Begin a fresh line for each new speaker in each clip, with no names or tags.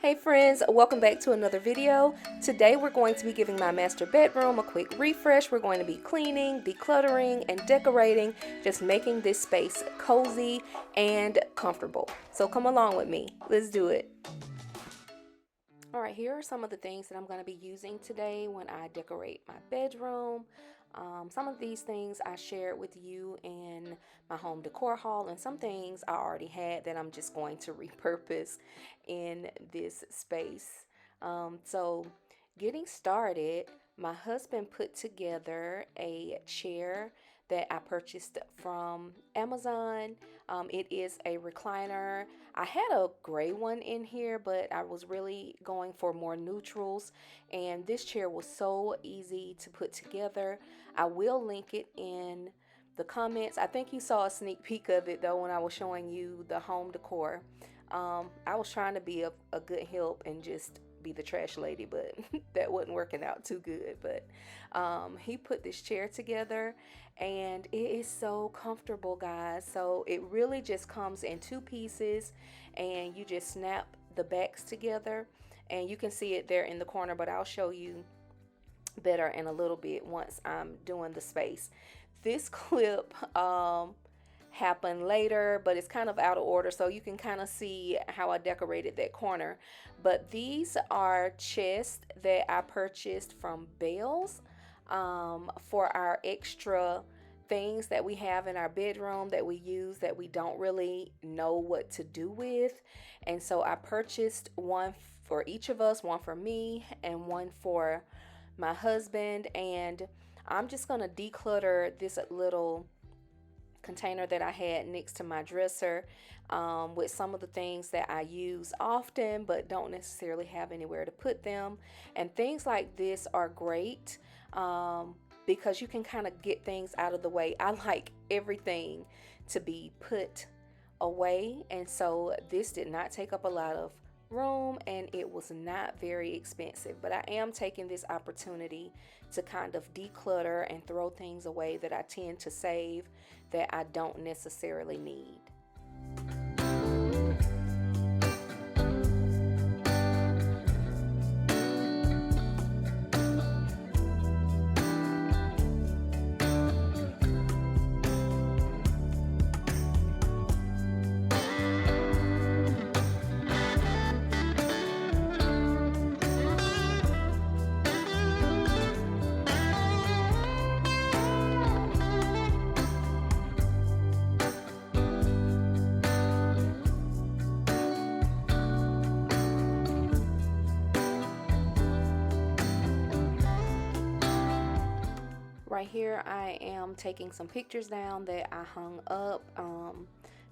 Hey friends, welcome back to another video. Today we're going to be giving my master bedroom a quick refresh. We're going to be cleaning, decluttering, and decorating, just making this space cozy and comfortable. So come along with me. Let's do it. Alright, here are some of the things that I'm going to be using today when I decorate my bedroom. Some of these things I shared with you in my home decor haul, and some things I already had that I'm just going to repurpose in this space. So getting started, my husband put together a chair that I purchased from Amazon. It is a recliner. I had a gray one in here, but I was really going for more neutrals, and this chair was so easy to put together. I will link it in the comments. I think you saw a sneak peek of it though when I was showing you the home decor. I was trying to be a good help and just be the trash lady, but that wasn't working out too good. But he put this chair together and it is so comfortable, guys. So it really just comes in two pieces and you just snap the backs together, and you can see it there in the corner, but I'll show you better in a little bit once I'm doing the space. This clip happened later, but it's kind of out of order, so you can kind of see how I decorated that corner. But these are chests that I purchased from Bales for our extra things that we have in our bedroom that we use that we don't really know what to do with. And so I purchased one for each of us, one for me and one for my husband. And I'm just gonna declutter this little container that I had next to my dresser with some of the things that I use often but don't necessarily have anywhere to put them. And things like this are great because you can kind of get things out of the way. I like everything to be put away, and so this did not take up a lot of room and it was not very expensive. But I am taking this opportunity to kind of declutter and throw things away that I tend to save that I don't necessarily need. Right here I am taking some pictures down that I hung up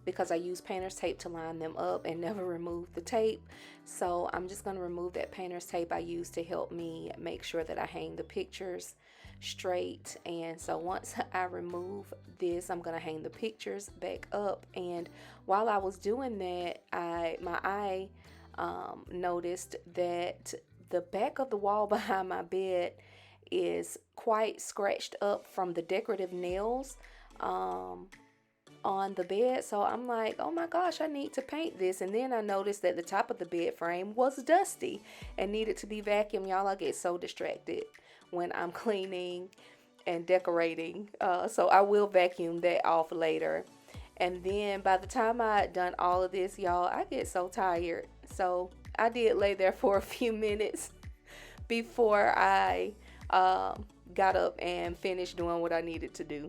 because I used painter's tape to line them up and never removed the tape. So I'm just going to remove that painter's tape I used to help me make sure that I hang the pictures straight. And so once I remove this, I'm going to hang the pictures back up. And while I was doing that, my eye noticed that the back of the wall behind my bed is quite scratched up from the decorative nails on the bed. So I'm like, oh my gosh, I need to paint this. And then I noticed that the top of the bed frame was dusty and needed to be vacuumed. Y'all, I get so distracted when I'm cleaning and decorating, so I will vacuum that off later. And then by the time I had done all of this, y'all, I get so tired. So I did lay there for a few minutes before I got up and finished doing what I needed to do.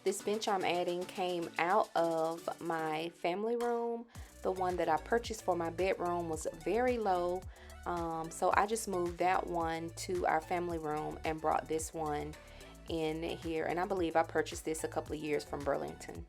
This bench I'm adding came out of my family room. The one that I purchased for my bedroom was very low. So I just moved that one to our family room and brought this one in here. And I believe I purchased this a couple of years from Burlington.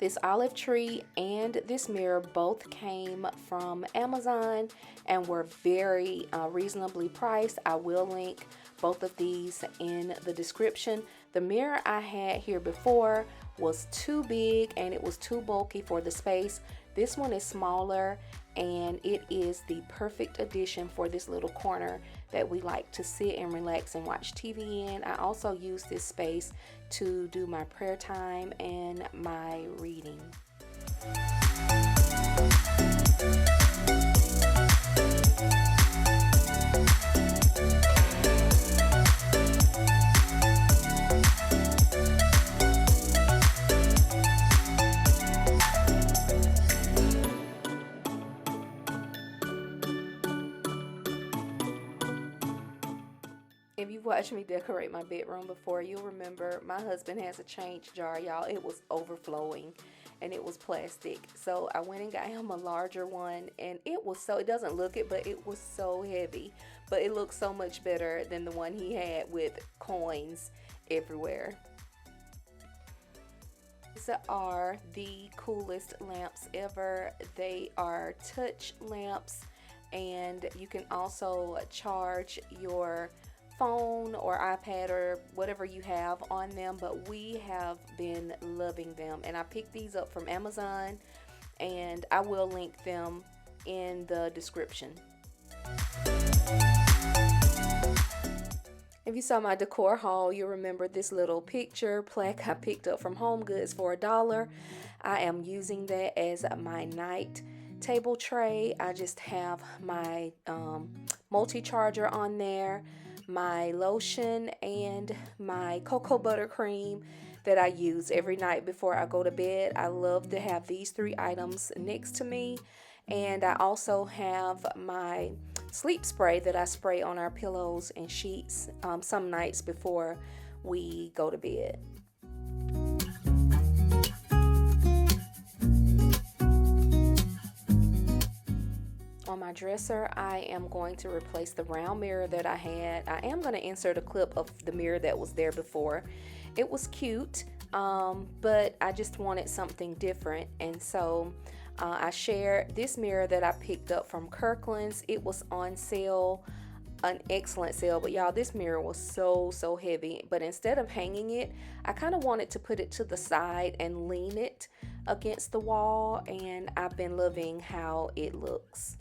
This olive tree and this mirror both came from Amazon and were very reasonably priced. I will link both of these in the description. The mirror I had here before was too big and it was too bulky for the space. This one is smaller and it is the perfect addition for this little corner that we like to sit and relax and watch TV in. I also use this space to do my prayer time and my reading. If you've watched me decorate my bedroom before, you'll remember my husband has a change jar, y'all. It was overflowing and it was plastic. So I went and got him a larger one, and it doesn't look it, but it was so heavy. But it looks so much better than the one he had with coins everywhere. These are the coolest lamps ever. They are touch lamps, and you can also charge your phone or iPad or whatever you have on them, but we have been loving them, and I picked these up from Amazon, and I will link them in the description. If you saw my decor haul, you'll remember this little picture plaque I picked up from Home Goods for $1. I am using that as my night table tray. I just have my multi-charger on there, my lotion, and my cocoa butter cream that I use every night before I go to bed. I love to have these 3 items next to me. And I also have my sleep spray that I spray on our pillows and sheets some nights before we go to bed. On my dresser, I am going to replace the round mirror that I had. I am going to insert a clip of the mirror that was there before. It was cute, but I just wanted something different, and so I shared this mirror that I picked up from Kirkland's. It was on sale, an excellent sale, but y'all, this mirror was so heavy. But instead of hanging it, I kind of wanted to put it to the side and lean it against the wall, and I've been loving how it looks.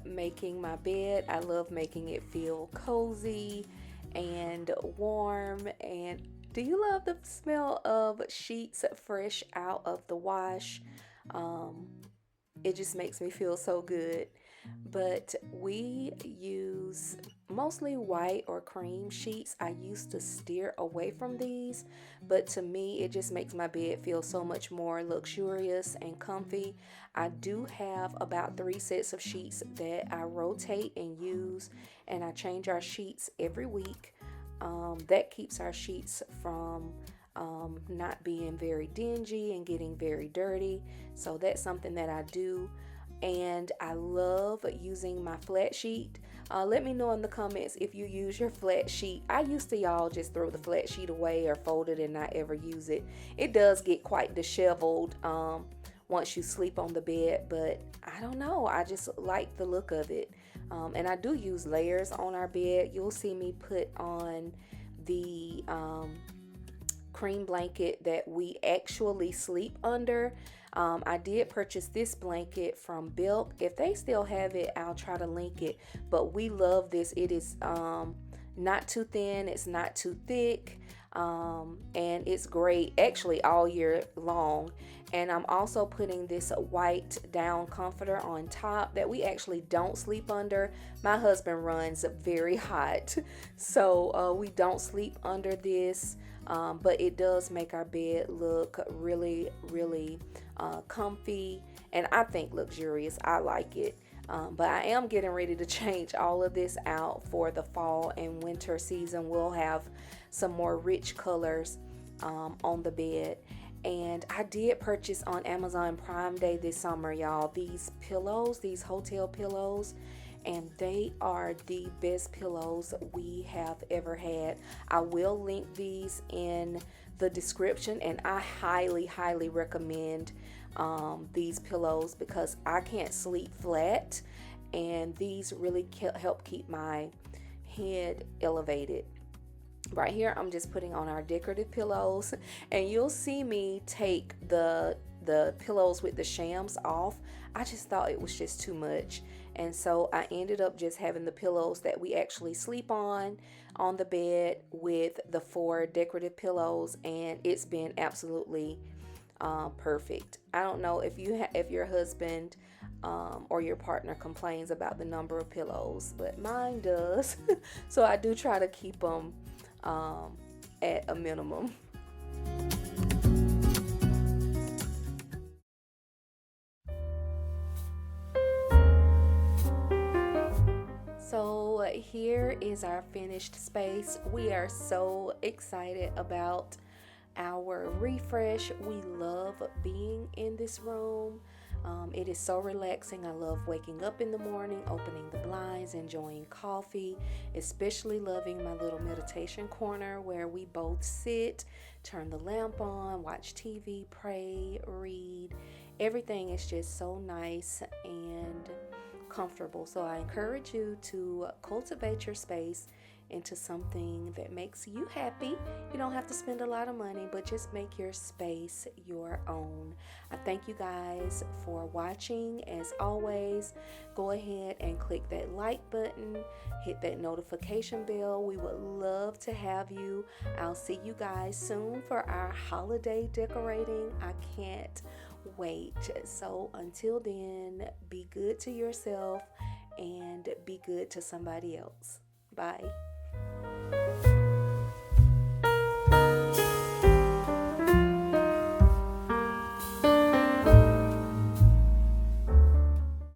Making my bed. I love making it feel cozy and warm. And do you love the smell of sheets fresh out of the wash? It just makes me feel so good. But we use mostly white or cream sheets. I used to steer away from these, but to me, it just makes my bed feel so much more luxurious and comfy. I do have about 3 sets of sheets that I rotate and use, and I change our sheets every week. That keeps our sheets from not being very dingy and getting very dirty. So that's something that I do. And I love using my flat sheet. Let me know in the comments if you use your flat sheet. I used to, y'all, just throw the flat sheet away or fold it and not ever use it. It does get quite disheveled once you sleep on the bed, but I don't know. I just like the look of it. And I do use layers on our bed. You'll see me put on the cream blanket that we actually sleep under. I did purchase this blanket from Bilk. If they still have it, I'll try to link it. But we love this. It is not too thin, it's not too thick, and it's great actually all year long. And I'm also putting this white down comforter on top that we actually don't sleep under. My husband runs very hot, so we don't sleep under this. But it does make our bed look really, really comfy, and I think luxurious. I like it. But I am getting ready to change all of this out for the fall and winter season. We'll have some more rich colors on the bed. And I did purchase on Amazon Prime Day this summer, y'all, these pillows, these hotel pillows. And they are the best pillows we have ever had. I will link these in the description, and I highly, highly recommend these pillows because I can't sleep flat, and these really help keep my head elevated. Right here, I'm just putting on our decorative pillows, and you'll see me take the pillows with the shams off. I just thought it was just too much, and so I ended up just having the pillows that we actually sleep on the bed with the 4 decorative pillows, and it's been absolutely perfect. I don't know if if your husband or your partner complains about the number of pillows, but mine does. So I do try to keep them at a minimum. So here is our finished space. We are so excited about our refresh. We love being in this room. It is so relaxing. I love waking up in the morning, opening the blinds, enjoying coffee, especially loving my little meditation corner where we both sit, turn the lamp on, watch TV, pray, read. Everything is just so nice and comfortable. So I encourage you to cultivate your space into something that makes you happy. You don't have to spend a lot of money, but just make your space your own. I thank you guys for watching. As always, go ahead and click that like button, hit that notification bell. We would love to have you. I'll see you guys soon for our holiday decorating. I can't wait. So until then, be good to yourself and be good to somebody else. Bye.